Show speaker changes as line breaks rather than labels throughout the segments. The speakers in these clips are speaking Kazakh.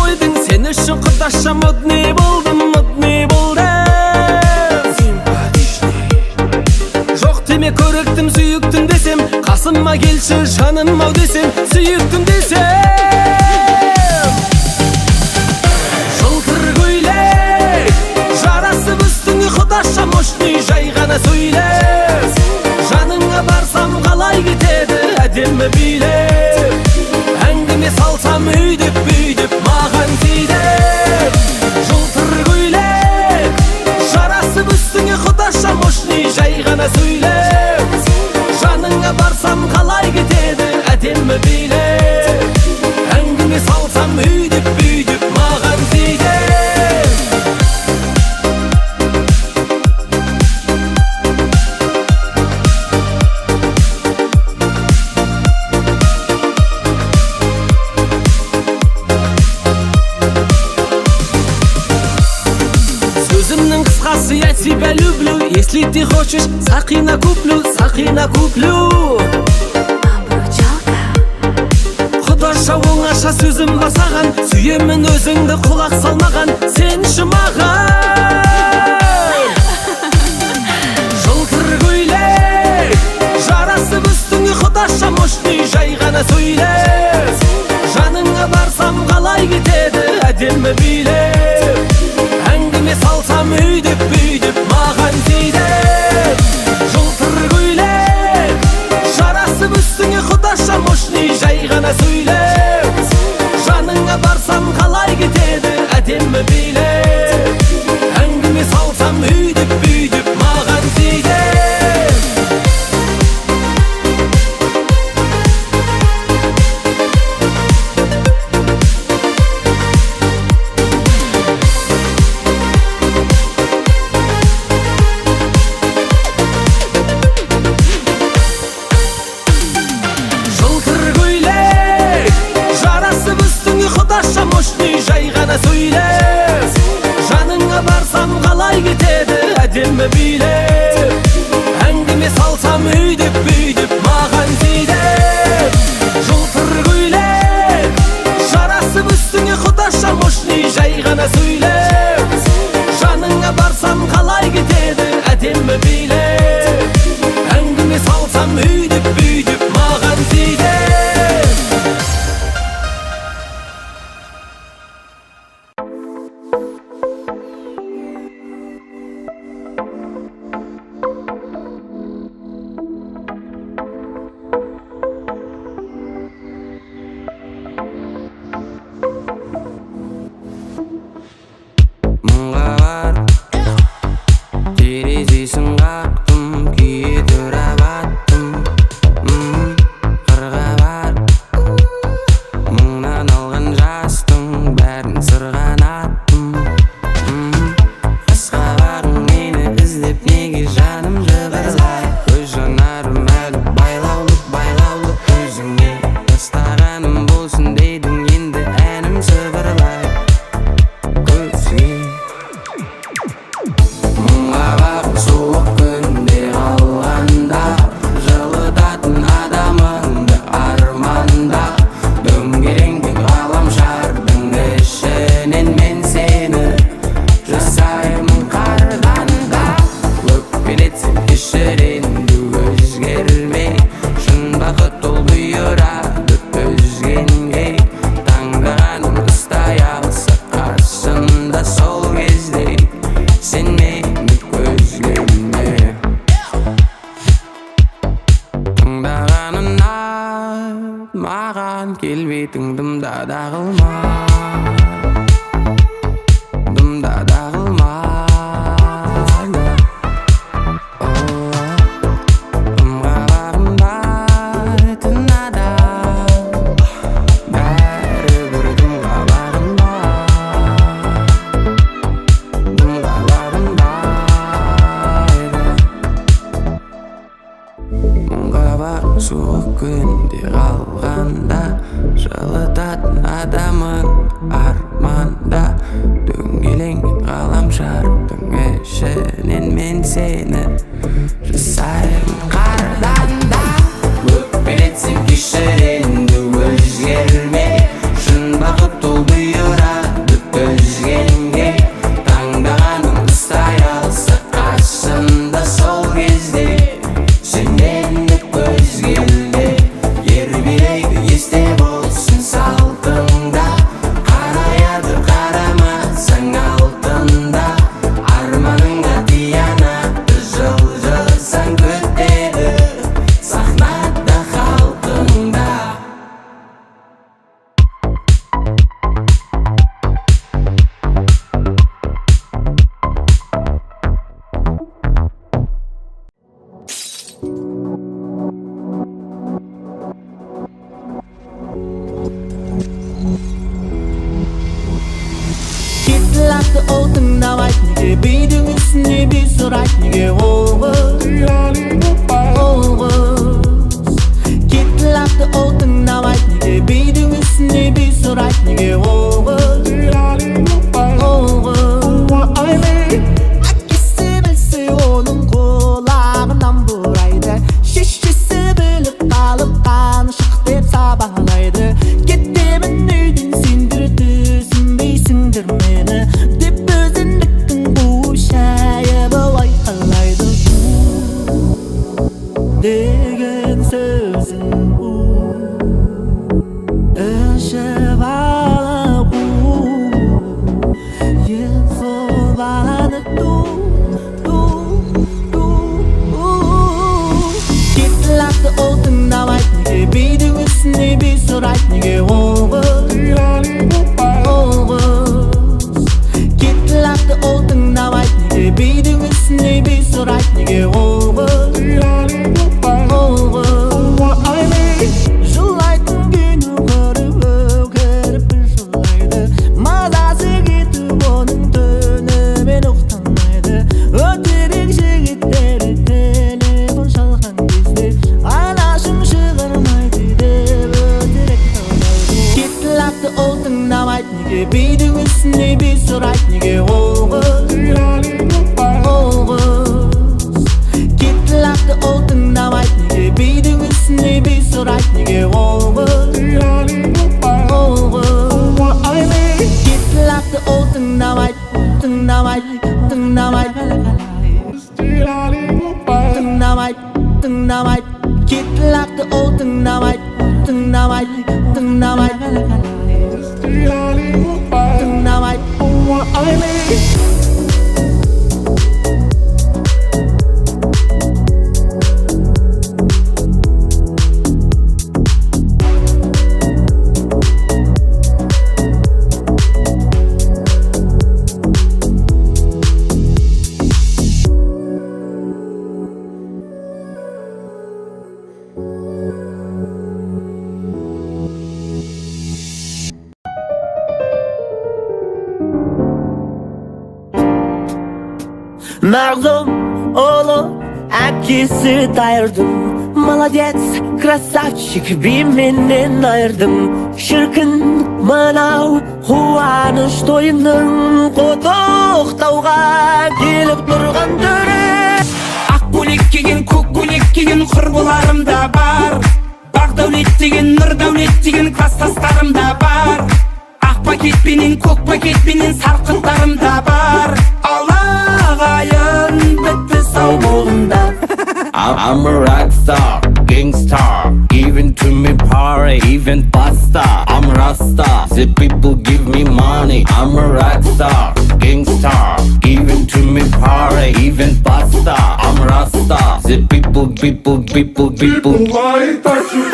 қойдың, сен үшін құдаша модный болдым, модный болдым. Симпатичный. Жоқ деме көріктім, сүйіктім десем, қасыма келші жаным ау десем, сүйіктім десем. Жылтыр көйлек жарасып үстіңе құдаша мощный, жай ғана сөйлеп. Жаныңа барсам қалай кетеді әдемі билеп. Әңгіме салсам өйдеп бүйдеп маған тиді. Жылтыр көйлек жарасып үстіңе құдаша мощный, жай ғана сөйлеп. Жаныңа барсам қалай кетеді әдемі билеп. Әңгіме салсам өйдеп бүйдеп маған тиді. Сөзімнің қысқасы, я тебя люблю. Если ты хочешь, сақина куплю, сақина куплю. Құдаша оңаша сөзім бар саған, сүйемін өзіңді құлақ салмаған, сен үшін маған. Жылтыр көйлек жарасып үстіңе құдаша мощный, жай ғана сөйлеп. Жаныңа барсам қалай кетеді әдемі билеп. Әңгіме салсам өйдеп бүйдеп маған тиді. Жылтыр көйлек жарасып үстіңе құдаша мощный, жай ғана сөйлеп. Жаныңа барсам қалай кетеді әдемі билеп. Әңгіме салсам өйдеп бүйдеп маған тиді. Құдаша мощный, жай ғана сөйлеп. Жаныңа барсам қалай кетеді әдемі билеп. Әңгіме салсам өйдеп бүйдеп маған тиді. Жылтыр көйлек жарасып үстіңе құдаша мощный, жай ғана сөйлеп. Жаныңа барсам қалай кетеді әдемі билеп. Әңгіме салсам өйдеп бүйдеп маған тиді.
Терезесін қақтым, күйе тұрап аттым. Қырға бар мұңнан алған жастың бәрін сырғанаттым. Қасқа бағың мені іздеп неге жаным жыбырлай. Көз жанарым әлі байлаулы өзіңе. Бастағаным болсын дедің, енді әнім сыбырлай көзге. Суық күнде қалғанда жылытатын адамыңды арманда. Дөңгеленген ғаламшардың ішінен мен сені жасаймын қарғанда. Өкпелетсем кешіренді өзгермей, шын бақыт ол бұйырады өзгенге. Таңдағаным ұстай алса қасымда сол кезде, сен мені көзгеме. Тыңдағаным ұнап маған, келбетің дымда да қылма, дымда да қылма. Дымға бағынбай тынада, бәрібір дымға бағынбай. Дымға бағынбайды. Мұңға бар суық күнде қалғанда жылытатын адамың baby esте болсын салтыңда қараяды қарамасаң алтында арманыңа тиянат жылжысаң күтеді сахнада халқыңда
Кетілақты отың намайт неге бейдің үстіне бей сұрайт неге оғыз Кетілақты отың намайт неге бейдің үстіне бей сұрайт неге оғыз Әкесі білсе оның қолағынан бұрайды Шешесі біліп қалып қаншық деп сабалайды Кетемін үйдің сендір түсінбейсіңдір мені деп өзіндіктің бұл шайыбы айқайлайды деген сөзің ішіп алып ең сол баланы Кетілақты отың намайт неге бейдің үстіне бей сұрайт неге оғыз Кетілақты отың намайт неге бейдің үстіне бей сұрайт неге оғыз Жылайтын күні көріп өкіріп бір жылайды Мазасы кетіп оның түнімен ұқтамайды Өтірік жігіттері телефон шалған кезде Анашым шығармайды деп өтірік талайды Кетілақты отың намайт неге бейдің үстіне бей сұрайт неге оғыз Кетілақты отың намайт неге бейдің үстіне бей сұрайт неге оғыз Кетілақты отың намайт Кетілақты отың намайт Мағзұм ұлы әкесі дайырдым Молодец, красавчик бименен айырдым Шіркін мынау қуаныш тойының Құттықтауға келіп тұрған түрі
Ақ көйлек киген, көк көйлек киген құрбыларым да бар Бақ дәулет деген, нұр дәулет деген класстастарым да бар Ақ пакетпенен, көк пакетпенен сарқыттарым да бар Алағайын бітті сау болыңдар
I'm a rock star, gangstar. Even to me party, even pasta. I'm Rasta, the people give me money. I'm a rock star, gangstar. Even to me party, even pasta. I'm Rasta, the people.
Why touch you?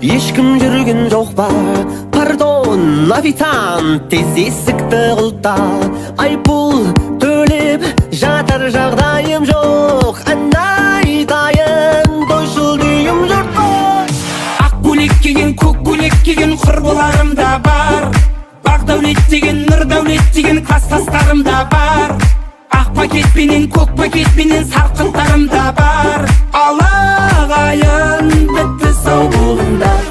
Ешкім жүрген жоқ па? Пардон, официант, тез есікті құлта. Айыппұл төлеп жатар жағдайым жоқ. Ән айтайын, тойшыл дүйім жұрт қой.
Ақ көйлек киген, көк көйлек киген құрбыларым да бар. Бақ дәулет деген, нұр дәулет деген класстастарым да бар. Ақ пакетпенен, көк пакетпенен сарқыттарым да бар. Алағайын бітті сау болыңдар.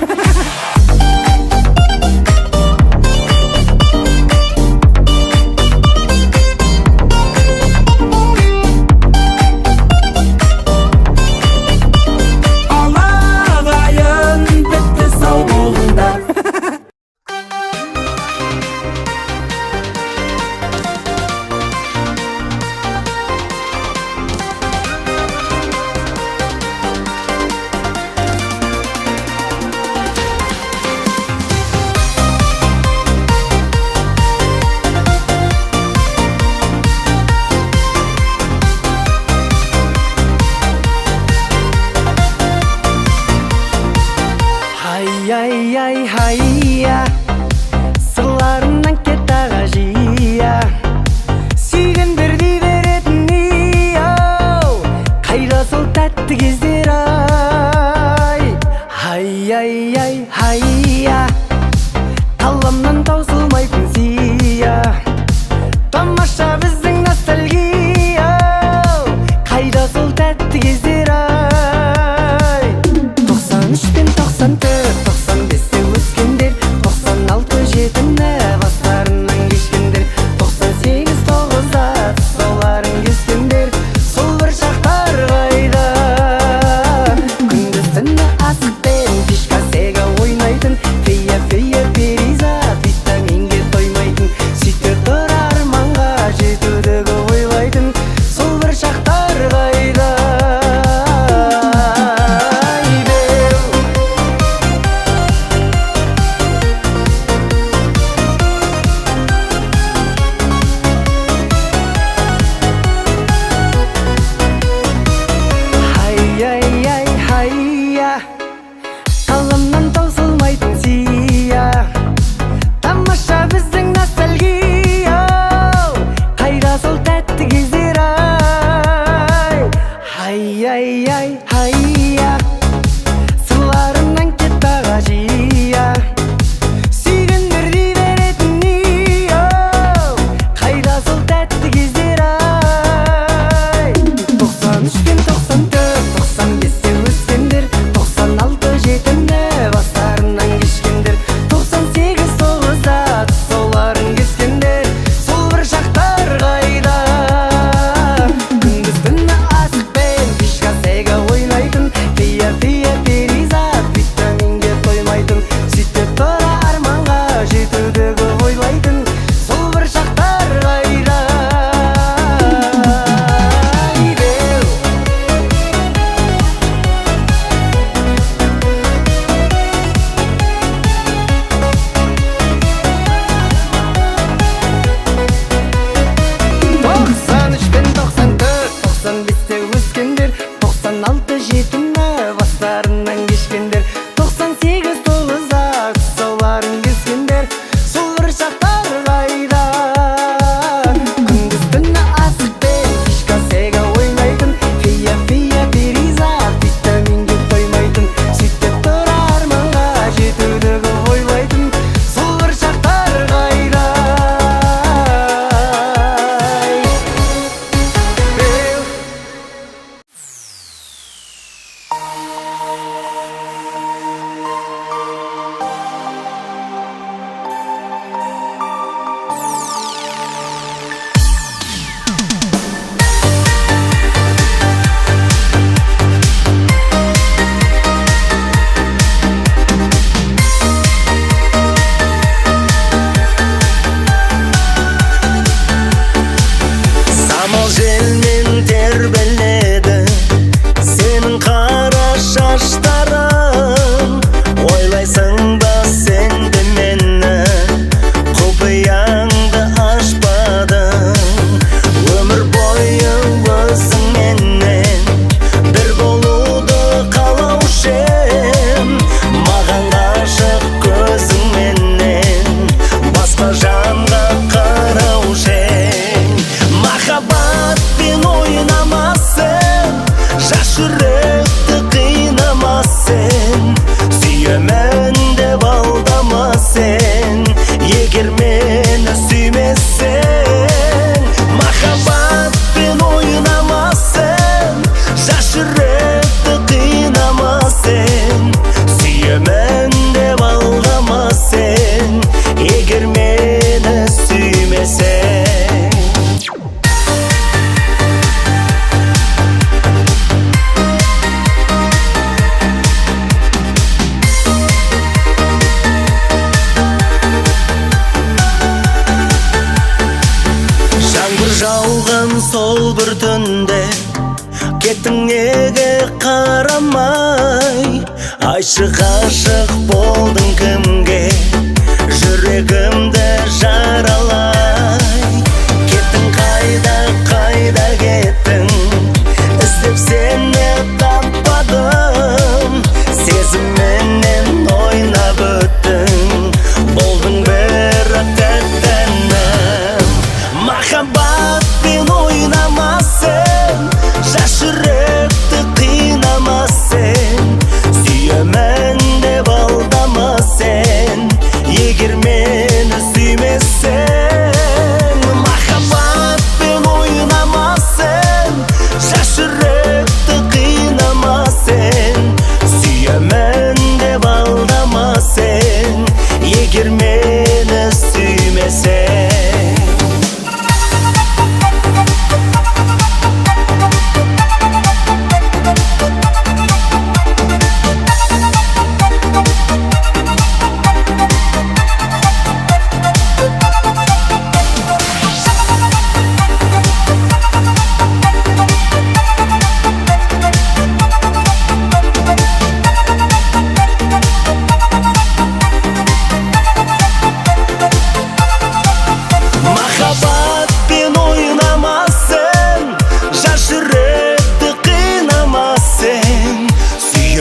ай, хайя Сырларынан кет аға жия Сүйгендер дей беретін ей-ау Қайда сол тәтті кездер ай Ай, хайя Қаламнан таусылмайтын сия Тамаша біздің ностальгия Қайда сол тәтті кездер ай 93 пен 94, 95-те өскендер 96 жетіні бастарынан кешкендер 98 9-да тұсауларын кескендер Сол бір шақтар қайда Күндіз түні асықпен фишка сега ойнайтын Фея перизат витаминге тоймайтын Сөйте тұр арманға жетудегі ойлайтын Сол бір шақтар қайда Ай, хайя Қаламнан таусылмайтын сия Тамаша біздің ностальгия Қайда сол тәтті кездер ай Ай, хайя Сырларынан кет аға жия Сүйгендер дей беретін ей-ау Қайда сол тәтті кездер ай 93 пен 94, 95-те өскендер 96 жетіні бастарынан кешкендер 98 9-да тұсауларын кескендер Сол бір шақтар қайда Күндіз түні асықпен фишка сега ойнайтын Фея перизат витаминге тоймайтын Сөйтіп тұра арманға жетудегі ойлайтын Сол бір шақтар қайда Тоқсан үш пен 94, 95-те өскендер 96 жетіні бастарынан кешкендер 98 9-да тұсауларын кескендер Сол бір шақтар қайда Күндіз түні асықпен фишка сега ойнайтын Фея перизат витаминге тоймайтын Сөйтіп тұр арманға жетудегі ойлайтын Сол бір шақтар қайда
Самал желмен тербеледі Сенің қара шаштарың Ойлайсың ба сен де мені Құпияңды ашпадың Өмір бойы өзіңменен бір болуды қалаушы ем Маған ғашық көзіңменен басқа жанға қараушы ем Махаббатпен ойнамасын жас жүректі қинамасын Сүйемін деп алдамасын егер мені сүймесең Махаббатпен ойнамасын жас жүректі қинамасын Сүйемін деп алдамасын егер мені сүймесең Жаңбыр жауған сол бір түнде кеттің неге қарамай Айтшы ғашық болдың кімге жүрегімді жаралай Кеттің қайда кеттің іздеп сені таппадым Сезімменен ойнап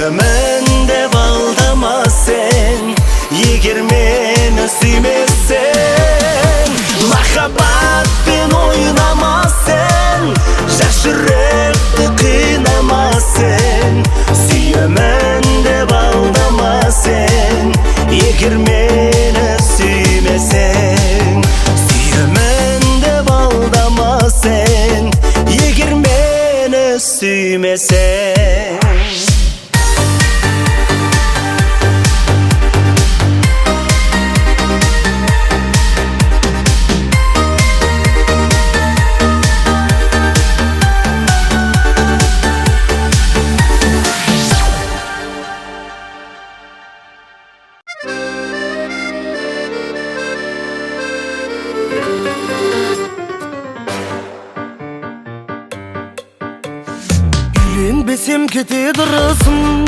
Sүйемін деп алдама сен, егер мені сүймесең. Махаббатпен ойнама сен, жас жүректі қинама сен. Сүйемін деп алдама сен, егер мені сүймесең. Сүйемін деп алдама сен, егер мені сүймесең.
Үйленбесем кетеді ырысым,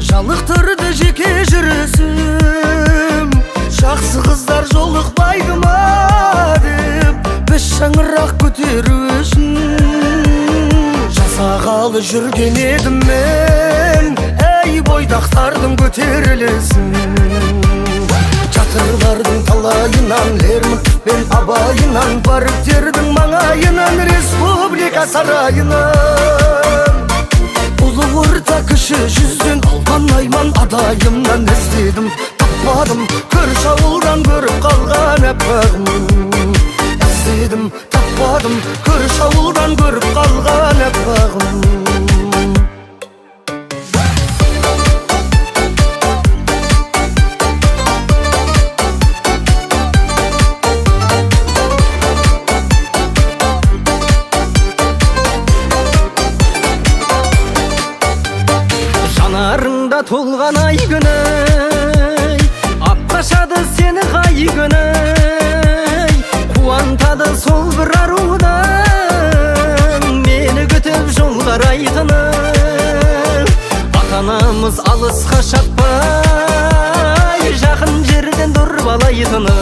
жалықтырды жеке жүрісім. Жақсы қыздар жолықпайды ма деп, біз шаңырақ көтеру үшін жасағалы жүрген едім мен. Ей бойдақтардың көтерілесін, жатырлардың талайынан, Лермонтов пен Абайынан, парктердің маңайынан, республика сарайынан. Ұлы орта кіші жүзден албан айман адайымнан іздедім, таппадым. Көрші ауылдан көріп қалған әппағым. Іздедім, таппадым. Көрші ауылдан көріп қалған әппағым.
Жанарыңда толған ай күні, апташады сені қай күні. Қуантады сол бір арудан, мені күтіп жол қарайтыны. Ата-анамыз алысқа шаппай, жақын жерден дұрбалайтыны.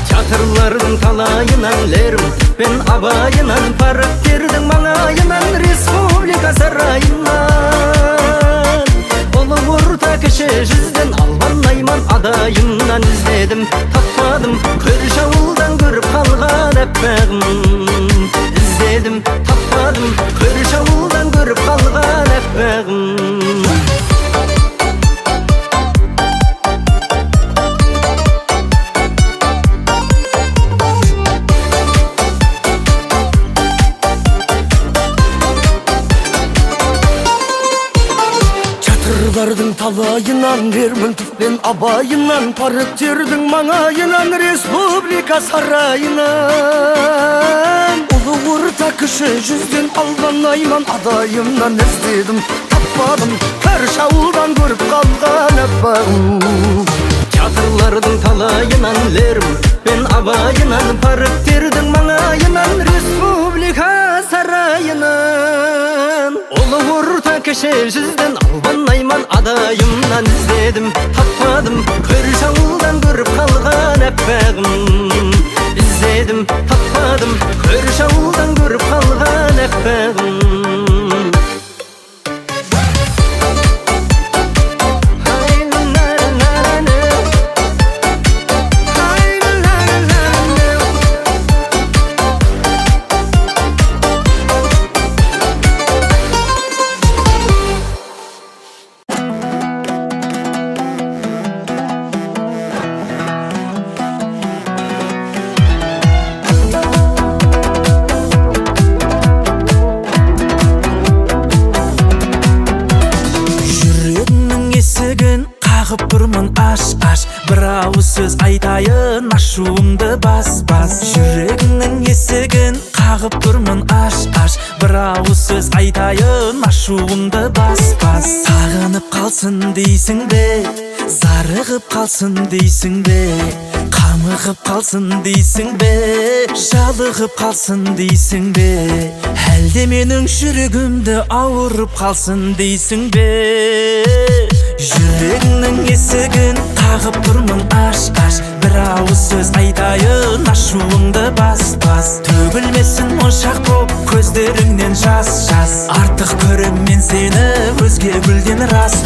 Театрлардың талайынан, Лермонтов пен Абайынан, парктердің маңайынан, республика сарайынан. Ұлы орта кіші жүзден албан айман адайымнан іздедім, таппадым. Көрші ауылдан көріп қалған әппағым. Іздедім, таппадым. Көрші ауылдан көріп қалған әппағым.
Жатырлардың талайынан, Лермонтов пен Абайынан, парктердің маңайынан, республика сарайынан. Ұлы орта кіші жүзден албан айман адайымнан іздедім, таппадым. Көрші ауылдан көріп қалған әппағым.
Театрлардың талайынан, Лермонтов пен Абайынан, парктердің маңайынан, республика сарайынан. Ұлы орта кіші жүзден албан айман адайымнан іздедім, таппадым. Көрші ауылдан көріп қалған әппағым. Іздедім, таппадым. Көрші ауылдан көріп қалған әппағым.
Қағып тұрмын аш-аш, бір ауыз сөз айтайын, ашуымды бас-бас. Жүрегіңнің есігін қағып тұрмын аш-аш, бір ауыз сөз айтайын, ашуымды бас-бас. Сағынып қалсын дейсің бе, зарығып қалсын дейсің бе, қамығып қалсын дейсің бе, жалығып қалсын дейсің бе, әлде менің жүрегімді ауырып қалсын дейсің бе. Жүрегіңнің есігін қағып тұрмын аш бір ауыз сөз айтайын ашуыңды бас төгілмесін моншақ боп көздеріңнен жас артық көрем мен сені өзге гүлден рас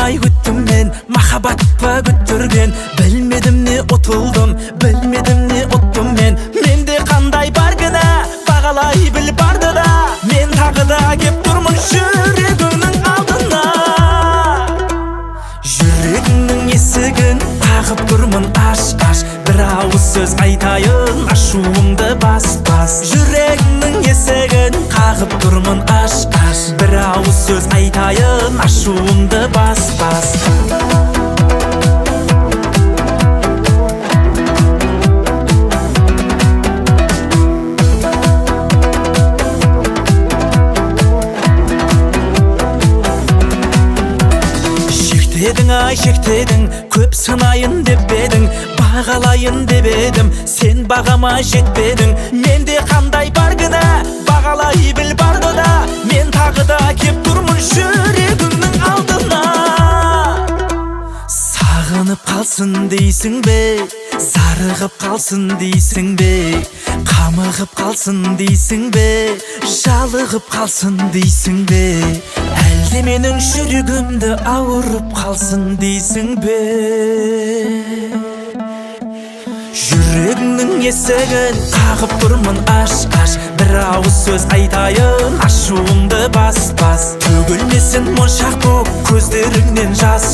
Ай күттім мен, махаббат па күттірген Білмедім не ұтылдым, білмедім не ұттым мен Менде қандай бар кінә, бағалай біл барды да Мен тағы да кеп тұрмын жүрегіңнің алдына Жүрегіңнің есігін қағып тұрмын аш бір ауыз сөз айтайын ашуыңды бас Жүрегіңнің есігін қағып тұрмын аш бір ауыз сөз айтайын ашуыңды бас Шектедің, көп сынайын деп едің Бағалайын деп едім, сен бағама жетпедің Менде қандай бар кінә, бағалай біл барды да Мен тағы да кеп тұрмын жүрегіңнің алдына Сағынып қалсын дейсің бе, зарығып қалсын дейсің бе Қамығып қалсын дейсің бе, жалығып қалсын дейсің бе Әлде менің жүрегімді ауырып қалсын дейсің бе Жүрегіңнің есігін қағып тұрмын аш бір ауыз сөз айтайын ашуыңды бас төгілмесін моншақ боп көздеріңнен жас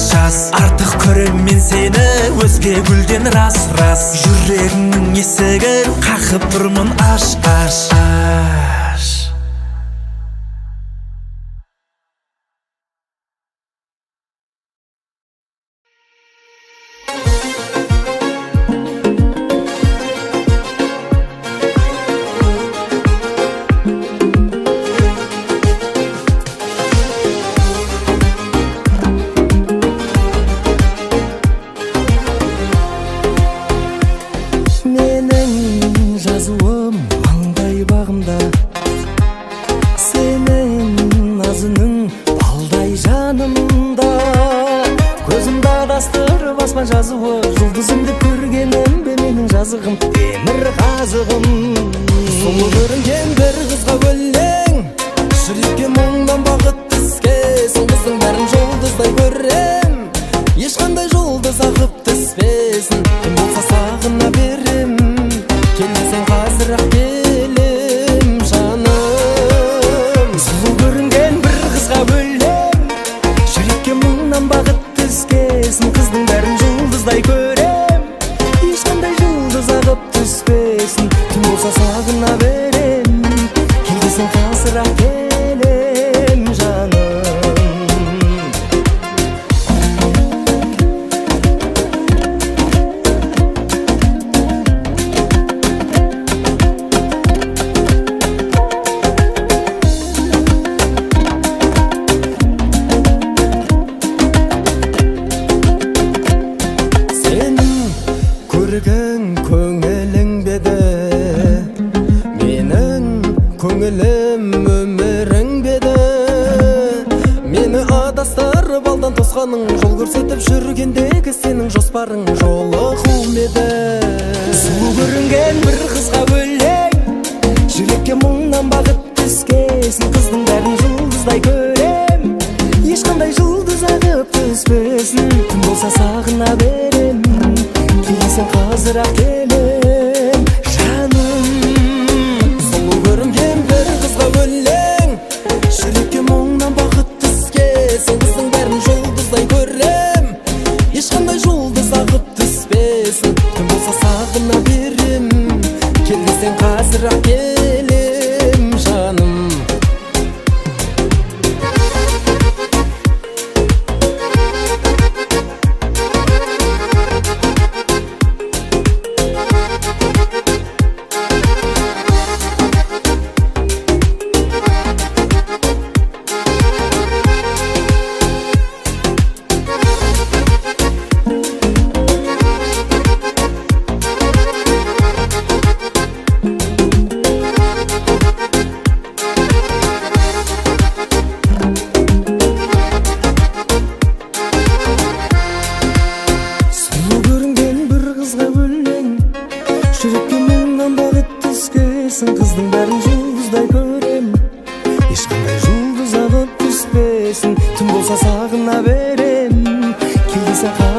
артық көрем мен сені өзге гүлден рас Жүрегіңнің есігін қағып тұрмын аш жазуы жұлдызымды көргенім бе менің жазығым темір қазығым сұлу көрінген бір қызға өлең жүрекке мұңнан бақыт түскесін қыздың бәрін жұлдыздай көрем ешқандай жұлдыз ағып түспесін кім болса сағына берем келмесең қазір-ақ келем жаным сұлу көрінген бір қызға өлең жүрекке мұңнан бақыт түскесін қыздың бәрін жұлдыздай көрем ешқандай жұлдыз ағып түспесін түн болса сағына берем келгесін қазір-ақ келем жаным көрген көңілің беді менің көңілім өмірің беді мені адастырып алдан тосқаның жол көрсетіп жүргендегі сенің жоспарың жолығу еді сұлу көрінген бір қызға өлең жүрекке мұңнан бағыт түскесін қыздың бәрін жұлдыздай көрем ешқандай жұлдыз ағып түспесін түн болса сағына берем келесің қазір-ақ келем жаным сұлу көрінген бір қызға өлең жүрекке мұңнан бақыт түскесін қыздың бәрін жұлдыздай көрем ешқандай жұлдыз ағып түспесін түн болса сағына берем келесің қазір-ақ келем жаным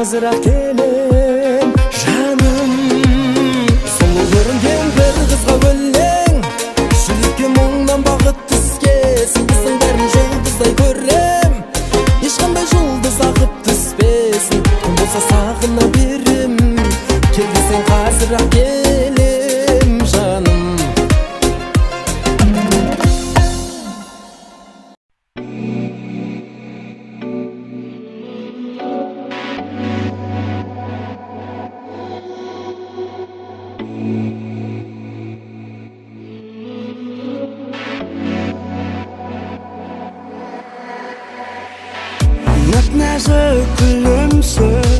азыраак келем жаным. Сулуу көрүнген бир кызга өлең, жүрөккө мұңнан багыт түске. Сыйдысың бәрін жұлдыздай көрем, ешқандай жұлдыз ағып түспесін. Күн болса сағына берем, кел десең қазір-ақ келем жаным. Нәп-нәзік күлімсің,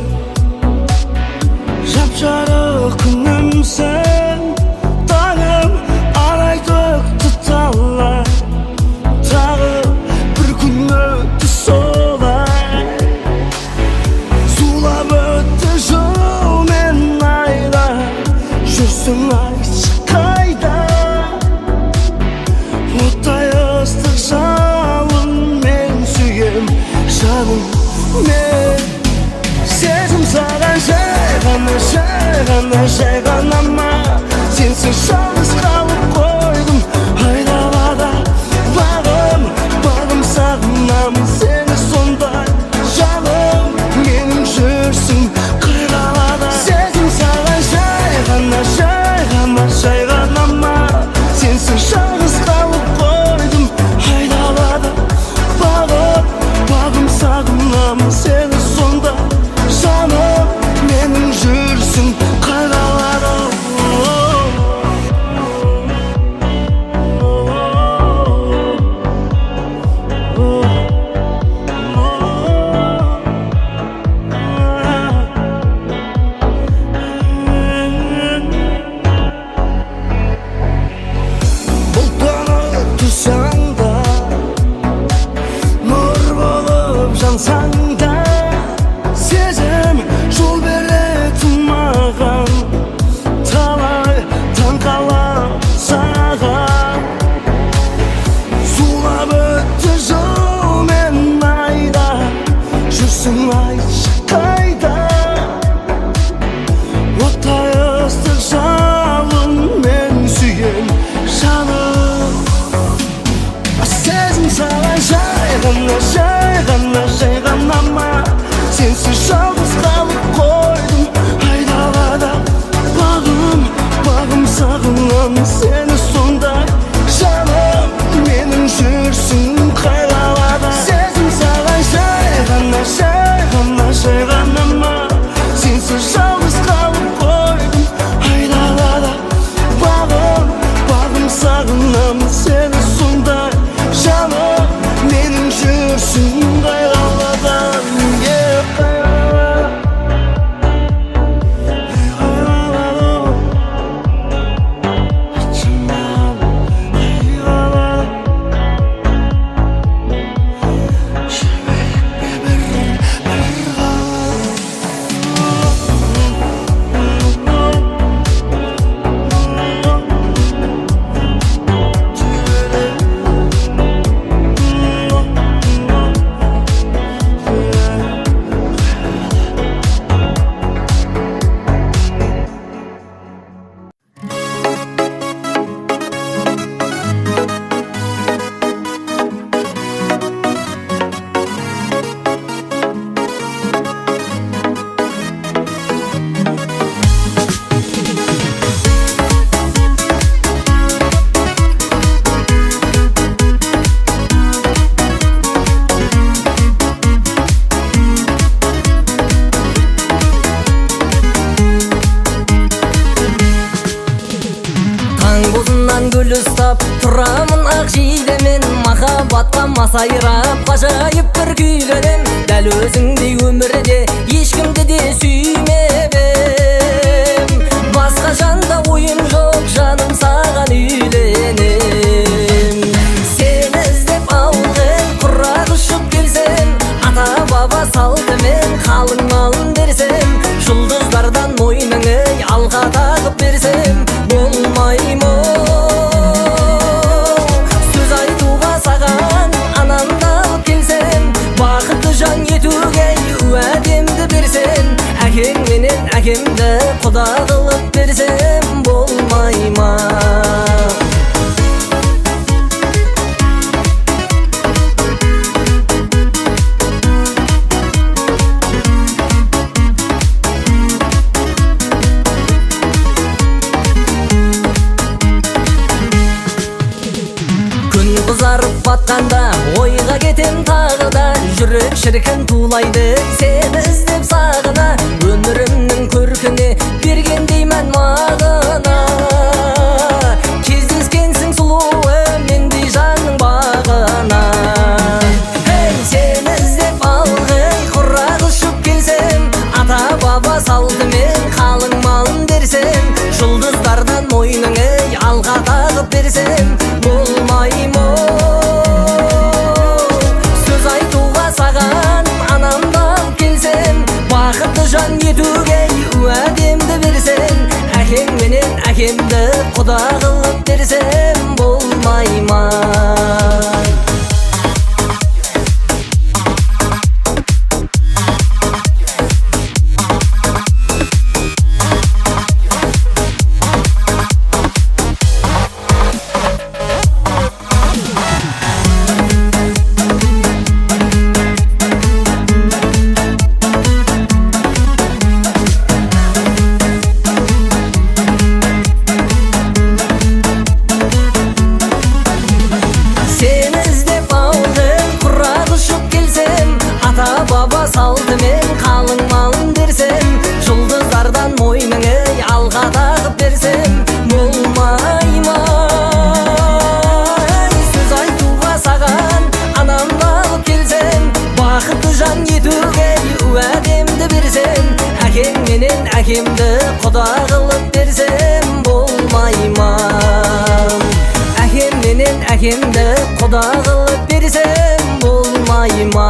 жап-жарық күнімсің. Таңым арай төкті талай, тағы бір күн өтті солай. Зулап өтті жыл мен айлар, жүрсің айтшы қайда. Оттай ыстық жалын мен сүйем жаным. Мен сезім саған жай ғана ма? Сенсіз жалғыз қалып қойдым айдалада. Бағым сағынамын сені сондай жаным. Менің жүрсің қай қалада. Сезім саған жай ғана ма? Сенсіз жалғыз қалып қойдым айдалада. Бағым сағынамын сені сонда жаным. Менің жүрсің қай қалада. Бұлттанып тұрсаң да, нұр болып жансаң да, сезім жол беретін маған. Талай таң қалам саған, зулап өтті жыл мен айда, жүрсің айтшы қайда. Оттай ыстық жалын мен сүйем жаным. Сезім саған жай ғана ма? Сенсіз жалғыз қалып қойдым айдалада. Бағым сағынамын сені сондай жаным. Менің жүрсің қай қалада. Сезім саған жай ғана ма? Сенсіз жалғыз қалып қойдым айдалада. Бағым сағынамын сені сондай жаным. Менің жүрсің қай қалада. гүл ұстап тұрамын ақ жейдемен, махаббатқа масайрап ғажайып бір күйленем. Дәл өзіңдей өмірде ешкімді де сүймебем, басқа жанда ойым жоқ, жаным саған үйленем. Сені іздеп ауылдың құрақ ұшып келсем, ата баба салтымен қалың малын берсем, жұлдыздардан мойныңы алға тағып берсем, болмай ма? Сөз айтуға саған анамды алып келсем, бақытты жан етуге уәдемді берсем, Әкең менен әкемді құда қылып берсем болмай ма? Қызарып батқанда ойға кетем тағы да, жүрек шіркін тулайды сені іздеп сағына. Өмірімнің көркіне берген деймін мағына, кездескенсің сұлуы мендей жанның бағына. Сені іздеп алғай құрақ ұшып келсем, ата баба салтымен қалың малын берсем, жұлдыздардан мойныңы алға тағып берсем болмай ма? Сөз айтуға саған анамды алып келсем, бақытты жан етуге уәдемді берсем, әкең менен әкемді құда қылып берсем болмай ма? Баба салтымен қалың малын берсем, жұлдыздардан мойныңы алға тағып берсем болмай ма? Сөз айтуға саған анамды алып келсем, бақытты жан етуге уәдемді берсем, әкең менен әкемді құда қылып берсем болмай ма? Әкем менен әкемді құда қылып берсем болмай ма?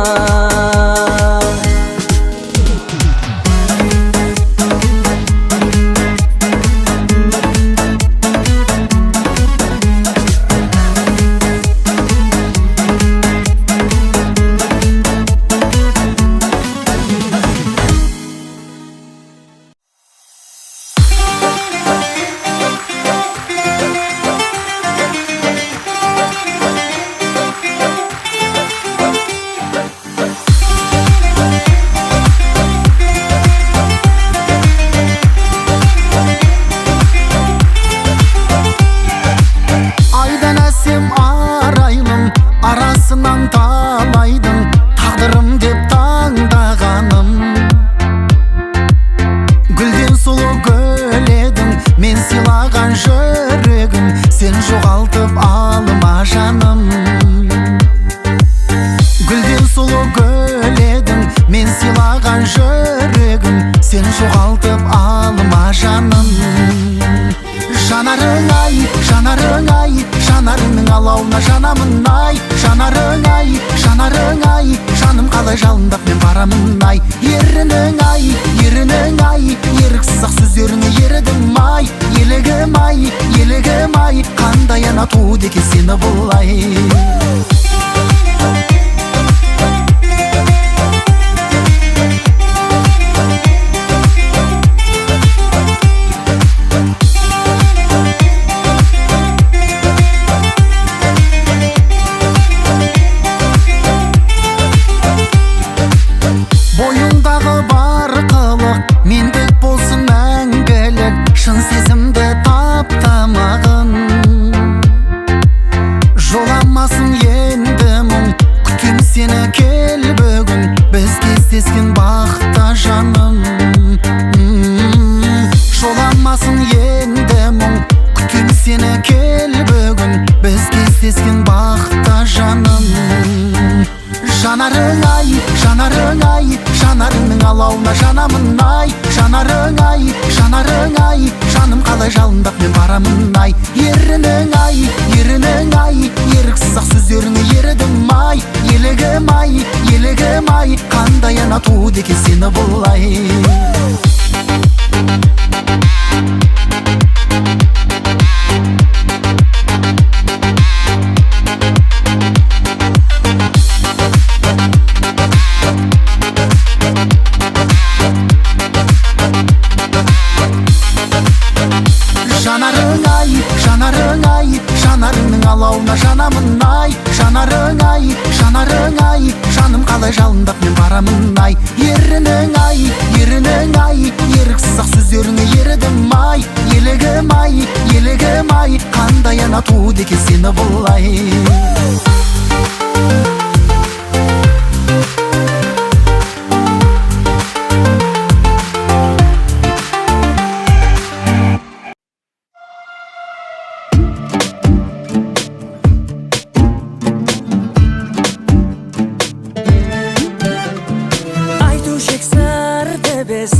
Шалдай жалындап мен барамын ай Ерінің ай, ерінің ай Еріксіз ақ сөздеріңе ерідім ай Елігім ай, елігім ай Қандай ана туды екен сені бұлай
Айтушек сырды біз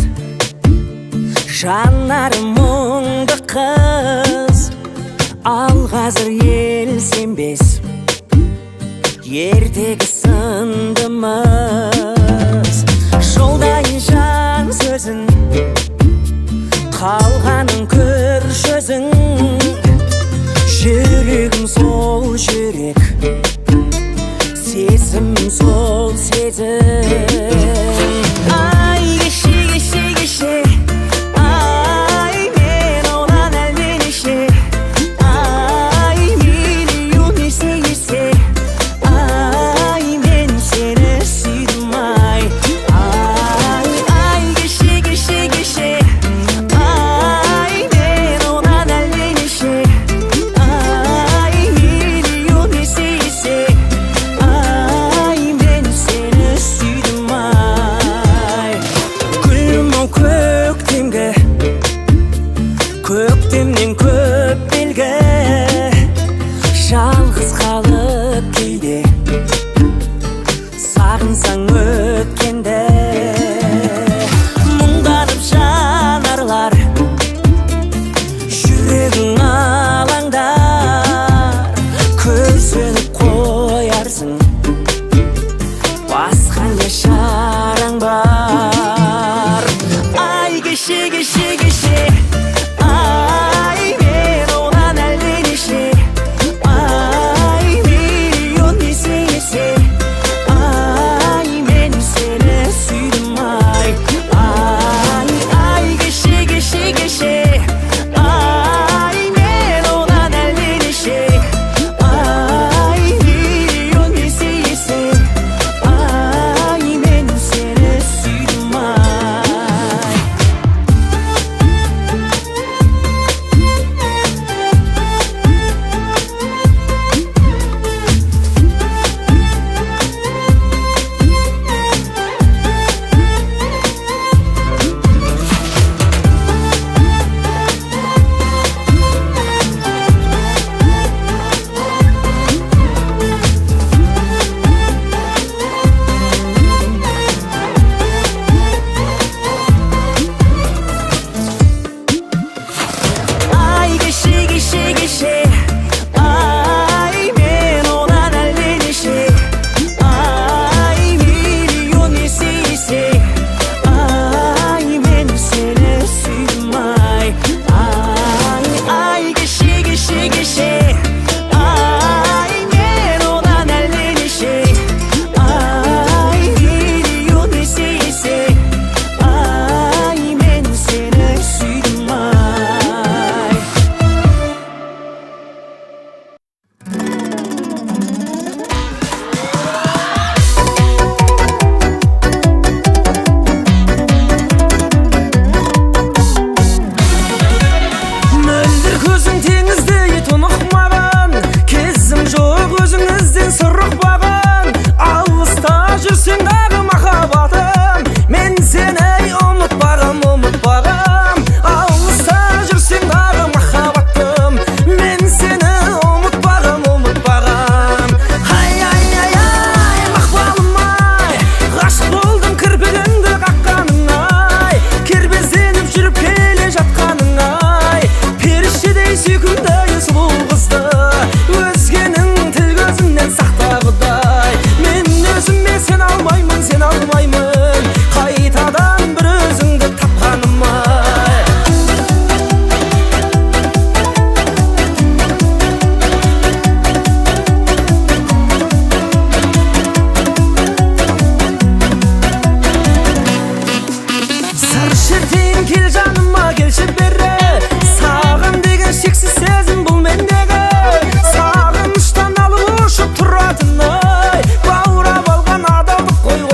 жанары мұңды қыз Ал қазір ел сенбес ертегі сындымыз Жолдайын жан сөзін қалғанын көр сөзің Жүрегім сол жүрек Сезім сол сезім Ай кеше кеше кеше Ай мен одан әлденеше Ай миллион есе есе Ай мен сені сүйдім ай Ай кеше кеше кеше Ай мен одан әлденеше Ай миллион есе есе Ай мен сені сүйдім ай Гүлім ау көктемгі Көктемнен көп белгі Жалғыз қалып кейде Сағынсаң өткенді Мұңданып жанарлар Жүрегің алаңдар Көзініп қоярсың Басқа не шараң бар Ай кеше кеше кеше Ай мен одан әлденеше Ай миллион есе есе Ай мен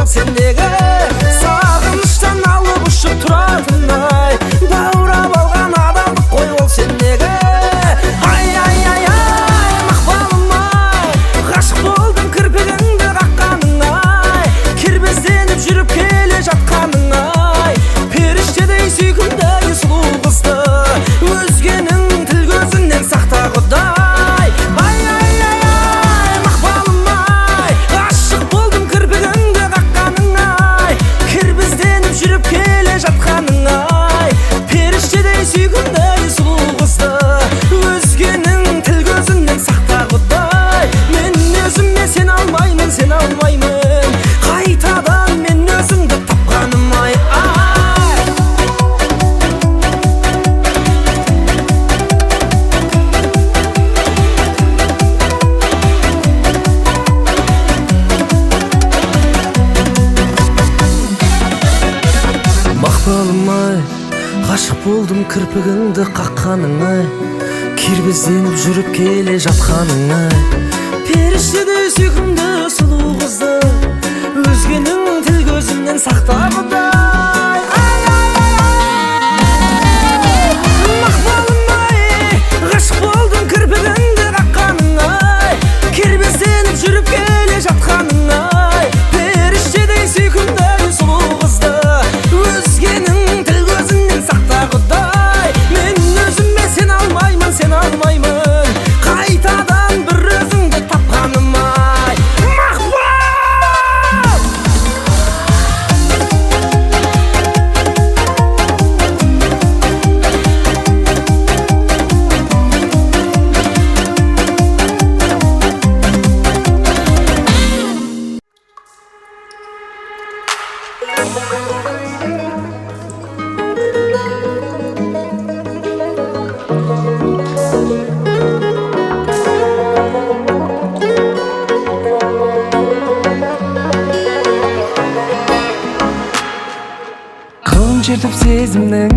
бол сен неге сағыныштан алып ұшып тұратын ай баурап алған адамдық қой ол сен неге ай ай ай ай мақпалым ай ғашық болдым кірпігіңді қаққаның ай кербезденіп жүріп келе жатқаның ай періштедей сүйкімді сұлу қызды өзгенің тіл көзінен сақта құдай ай ай ай ай мақпалым ай ғашық болдым кірпігіңді қаққаның ай кербезденіп жүріп келе жатқаның ай періштедей сүйкімді сұлу қызды өзгенің тіл көзінен сақта құдай мен өзіме сене алмаймын қайтадан мен өзіңді тапқаным ай мақпалым ай ғашық болдым кірпігіңді қаққаның ай кербезденіп жүріп келе жатқаның ай періштедей сүйкімді сұлу қызды өзгенің тіл көзінен сақта құдай ай ай ай мақпалым ай ғашық болдым кірпігіңді қаққаның ай кербезденіп жүріп келе жатқаның ай періштедей сүйкімді сұлу қызды өзгенің тіл көзінен сақта құдай мен өзіме сене алмаймын қайтадан бір өзіңді тапқаным ай мақпал
Қолын шертіп сезімнің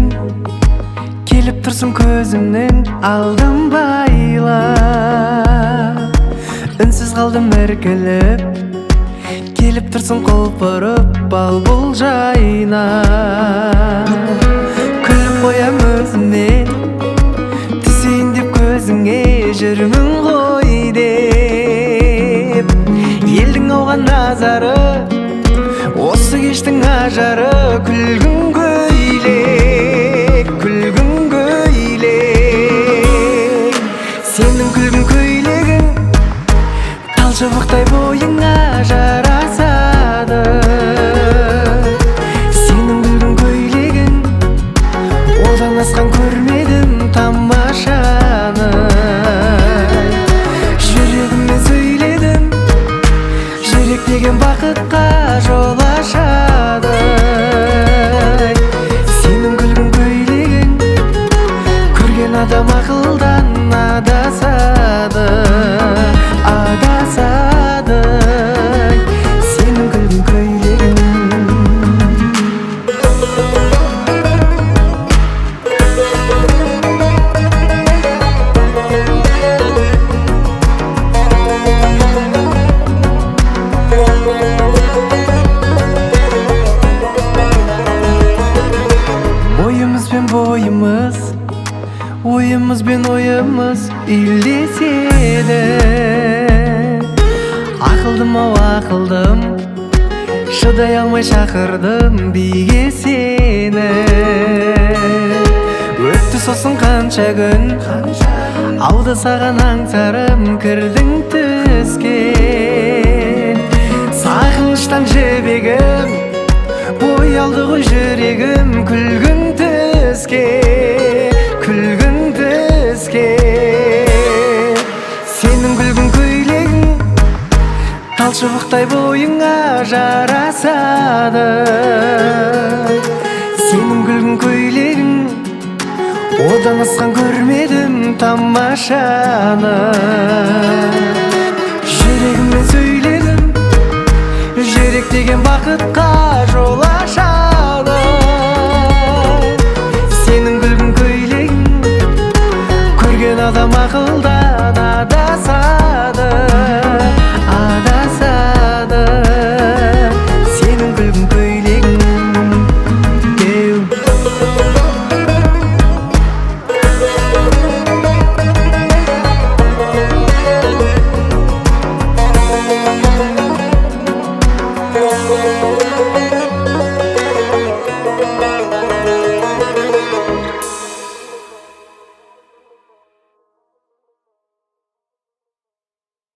келіп тұрсың көзімнің алдым байла үнсіз қалдым іркіліп келіп тұрсың құлпырып бал бұл жайна күліп қоям өзіме түсейін деп көзіңе жүрмін ғой деп елдің ауған назары осы кештің ажары күлгін көйлек сенің күлгін көйлегің талшыбықтай бойыңа жарасады сенің күлгін көйлегің одан асқан көрмедім тамашаны жүрегіммен сөйледім жүрек деген бақытқа жол ашады сенің күлгін көйлегің көрген адам ақылдан адасады сенің күлгін көйлегің ойымыз бен ойымыз үйлеседі ақылдым ау ақылдым шыдай алмай шақырдым биге сені өтті сосын қанша күн ауды саған аңсарым кірдің түске сағыныштан жібегім боялды ғой жүрегім күлгін түске сенің күлгін көйлегің талшыбықтай бойыңа жарасады сенің күлгін көйлегің одан асқан көрмедім тамашаны жүрегіммен сөйледім жүрек деген бақытқа жол ашады сенің күлгін көйлегің көрген адам ақыл